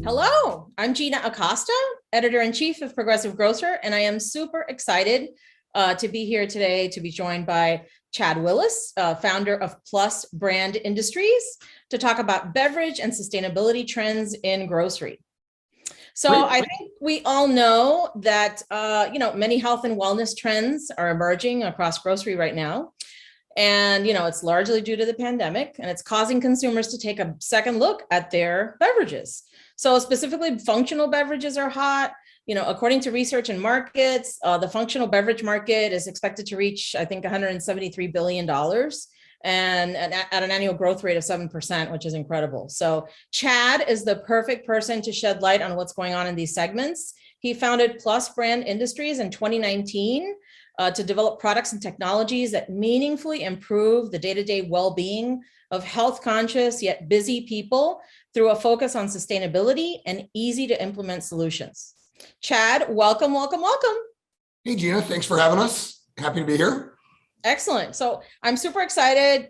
Hello, I'm Gina Acosta, editor-in-chief of Progressive Grocer, and I am super excited to be here today to be joined by Chad Willis, founder of Plus Brand Industries, to talk about beverage and sustainability trends in grocery. So Great. I think we all know that many health and wellness trends are emerging across grocery right now. And, it's largely due to the pandemic, and it's causing consumers to take a second look at their beverages. So specifically, functional beverages are hot. According to research and markets, the functional beverage market is expected to reach, I think, $173 billion and at an annual growth rate of 7%, which is incredible. So Chad is the perfect person to shed light on what's going on in these segments. He founded Plus Brand Industries in 2019 to develop products and technologies that meaningfully improve the day-to-day well-being of health-conscious yet busy people through a focus on sustainability and easy-to-implement solutions. Chad, welcome. Hey, Gina, thanks for having us. Happy to be here. Excellent. So I'm super excited,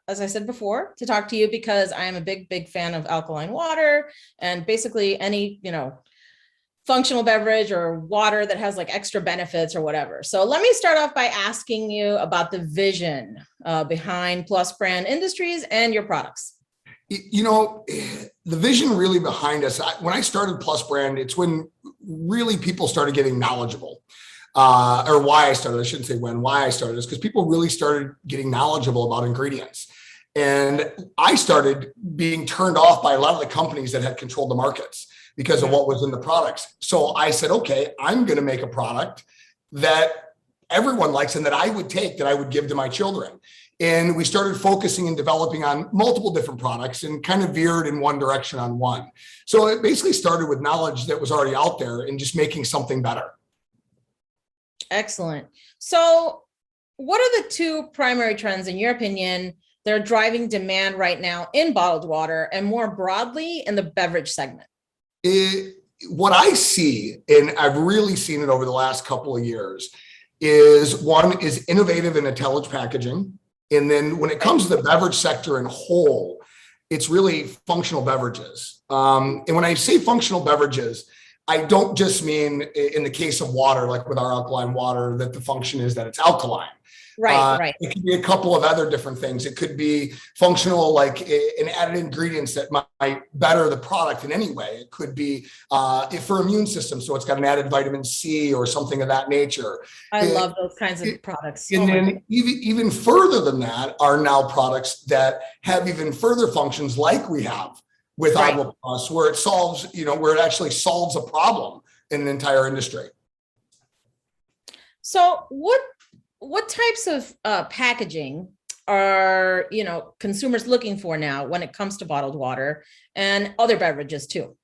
as I said before, to talk to you because I am a big fan of alkaline water and basically any, functional beverage or water that has like extra benefits or whatever. So let me start off by asking you about the vision behind Plus Brand Industries and your products. The vision really behind us, when I started Plus Brand, it's when really people started getting knowledgeable. Or why I started, I shouldn't say why I started, is because people really started getting knowledgeable about ingredients. And I started being turned off by a lot of the companies that had controlled the markets because of what was in the products. So I said, okay, I'm going to make a product that everyone likes and that I would take, that I would give to my children. And we started focusing and developing on multiple different products and kind of veered in one direction on one. So it basically started with knowledge that was already out there and just making something better. Excellent. So what are the two primary trends, in your opinion, that are driving demand right now in bottled water and more broadly in the beverage segment? What I see, and I've really seen it over the last couple of years, is one is innovative and intelligent packaging. And then when it comes to the beverage sector in whole, it's really functional beverages. And when I say functional beverages, I don't just mean in the case of water, like with our alkaline water, that the function is that it's alkaline. Right. It could be a couple of other different things. It could be functional, like an added ingredients that might better the product in any way. It could be for immune system, so it's got an added vitamin C or something of that nature. I love those kinds of products. And then even further than that are now products that have even further functions, like we have with Agua Plus, where it solves, where it actually solves a problem in an entire industry. So what types of packaging are consumers looking for now when it comes to bottled water and other beverages too?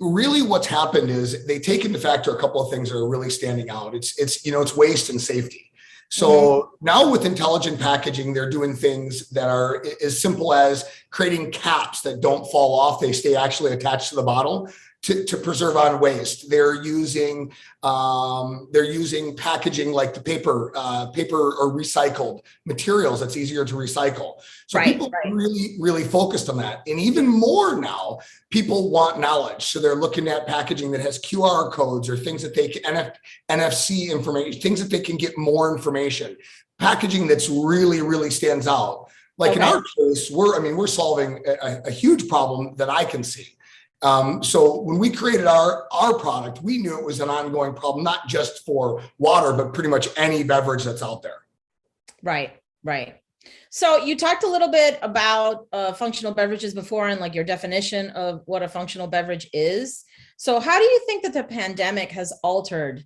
Really what's happened is they take into factor a couple of things that are really standing out. It's waste and safety. So now with intelligent packaging, they're doing things that are as simple as creating caps that don't fall off. They stay actually attached to the bottle to preserve on waste. They're using packaging like the paper or recycled materials that's easier to recycle. So people are really focused on that. And even more now, people want knowledge. So they're looking at packaging that has QR codes or things that they can NFC information, things that they can get more information. Packaging that's really stands out. Like in our case, we're solving a huge problem that I can see. So when we created our product, we knew it was an ongoing problem, not just for water, but pretty much any beverage that's out there. Right. So you talked a little bit about functional beverages before and like your definition of what a functional beverage is. So how do you think that the pandemic has altered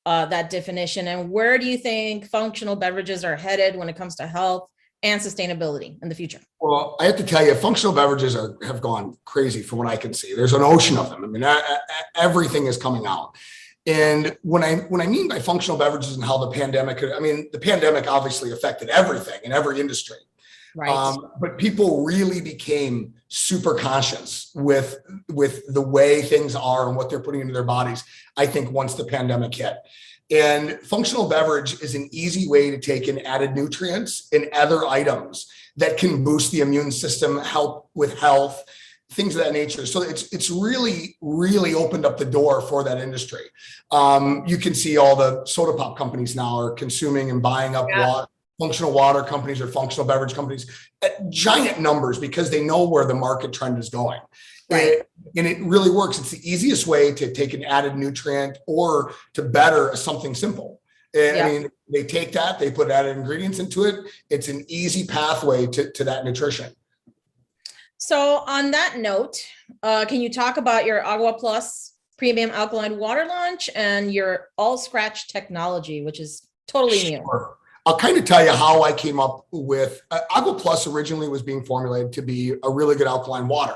that definition, and where do you think functional beverages are headed when it comes to health and sustainability in the future? Well, I have to tell you, functional beverages have gone crazy from what I can see. There's an ocean of them. I mean, everything is coming out. And when I mean by functional beverages and how the pandemic obviously affected everything in every industry. Right. But people really became super conscious with the way things are and what they're putting into their bodies, I think, once the pandemic hit. And functional beverage is an easy way to take in added nutrients and other items that can boost the immune system, help with health, things of that nature. So it's really, really opened up the door for that industry. You can see all the soda pop companies now are consuming and buying up functional water companies or functional beverage companies at giant numbers because they know where the market trend is going. Right. And it really works. It's the easiest way to take an added nutrient or to better something simple. I mean, they take that, they put added ingredients into it. It's an easy pathway to that nutrition. So on that note, can you talk about your Agua Plus premium alkaline water launch and your all scratch technology, which is totally new? Sure. I'll kind of tell you how I came up with Agua Plus. Originally was being formulated to be a really good alkaline water.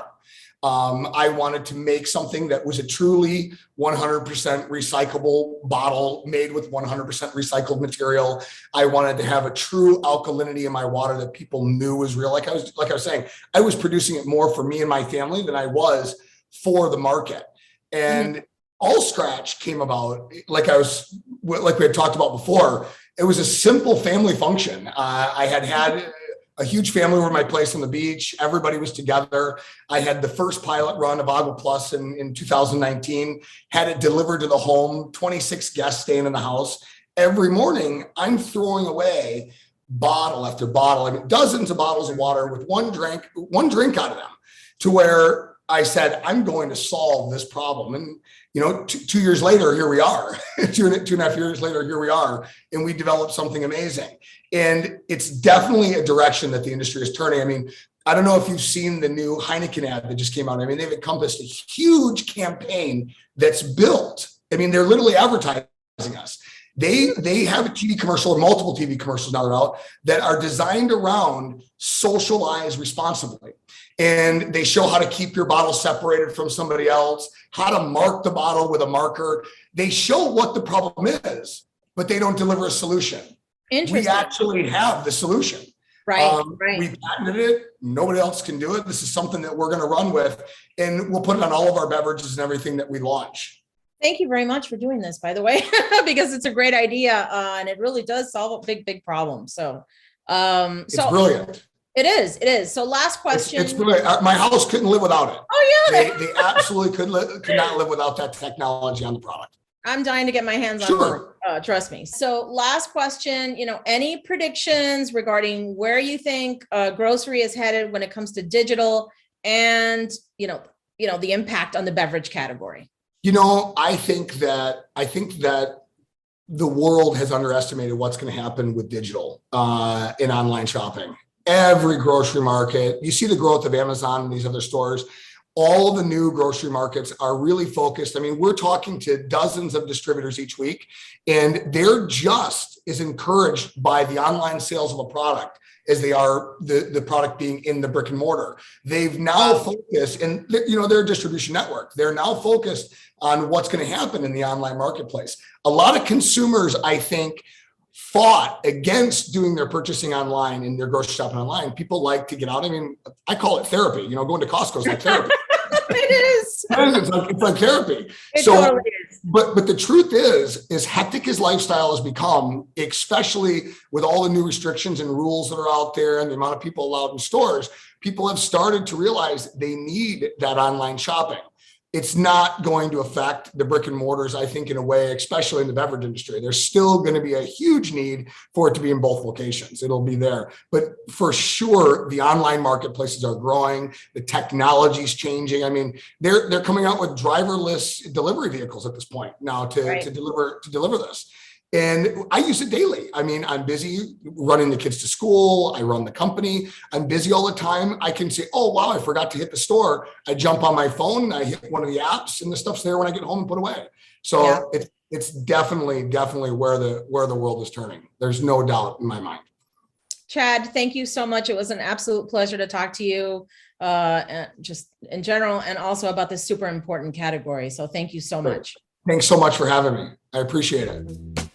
I wanted to make something that was a truly 100% recyclable bottle made with 100% recycled material. I wanted to have a true alkalinity in my water that people knew was real. Like I was saying, I was producing it more for me and my family than I was for the market. And All Scratch came about like we had talked about before. It was a simple family function. I had a huge family over my place on the beach. Everybody was together. I had the first pilot run of Agua Plus in 2019, had it delivered to the home, 26 guests staying in the house. Every morning, I'm throwing away bottle after bottle. I mean, dozens of bottles of water with one drink out of them, to where I said, I'm going to solve this problem. And, 2 years later, here we are. two and a half years later, here we are. And we developed something amazing. And it's definitely a direction that the industry is turning. I mean, I don't know if you've seen the new Heineken ad that just came out. I mean, they've encompassed a huge campaign that's built. I mean, they're literally advertising us. They have a TV commercial or multiple TV commercials now out that are designed around socialize responsibly. And they show how to keep your bottle separated from somebody else, how to mark the bottle with a marker. They show what the problem is, but they don't deliver a solution. We actually have the solution. Right. We patented it. Nobody else can do it. This is something that we're going to run with, and we'll put it on all of our beverages and everything that we launch. Thank you very much for doing this, by the way, because it's a great idea and it really does solve a big problem. So, it's brilliant. It is. So last question. It's brilliant. My house couldn't live without it. Oh yeah. They absolutely could not live without that technology on the product. I'm dying to get my hands on it. Trust me. So last question, any predictions regarding where you think grocery is headed when it comes to digital and, the impact on the beverage category? I think that the world has underestimated what's going to happen with digital in online shopping. Every grocery market, you see the growth of Amazon and these other stores. All the new grocery markets are really focused. I mean, we're talking to dozens of distributors each week, and they're just as encouraged by the online sales of a product as they are the product being in the brick and mortar. They've now focused, and they're a distribution network. They're now focused on what's going to happen in the online marketplace. A lot of consumers, I think, fought against doing their purchasing online and their grocery shopping online. People like to get out. I mean, I call it therapy. Going to Costco is like therapy. It is. It's like therapy. It totally is. But the truth is hectic as lifestyle has become, especially with all the new restrictions and rules that are out there and the amount of people allowed in stores, people have started to realize they need that online shopping. It's not going to affect the brick and mortars, I think, in a way, especially in the beverage industry. There's still going to be a huge need for it to be in both locations. It'll be there. But for sure, the online marketplaces are growing. The technology's changing. I mean, they're coming out with driverless delivery vehicles at this point now to deliver this. And I use it daily. I mean, I'm busy running the kids to school. I run the company. I'm busy all the time. I can say, oh, wow, I forgot to hit the store. I jump on my phone. I hit one of the apps and the stuff's there when I get home and put away. So it's definitely where the world is turning. There's no doubt in my mind. Chad, thank you so much. It was an absolute pleasure to talk to you just in general and also about this super important category. So thank you so much. Thanks so much for having me. I appreciate it.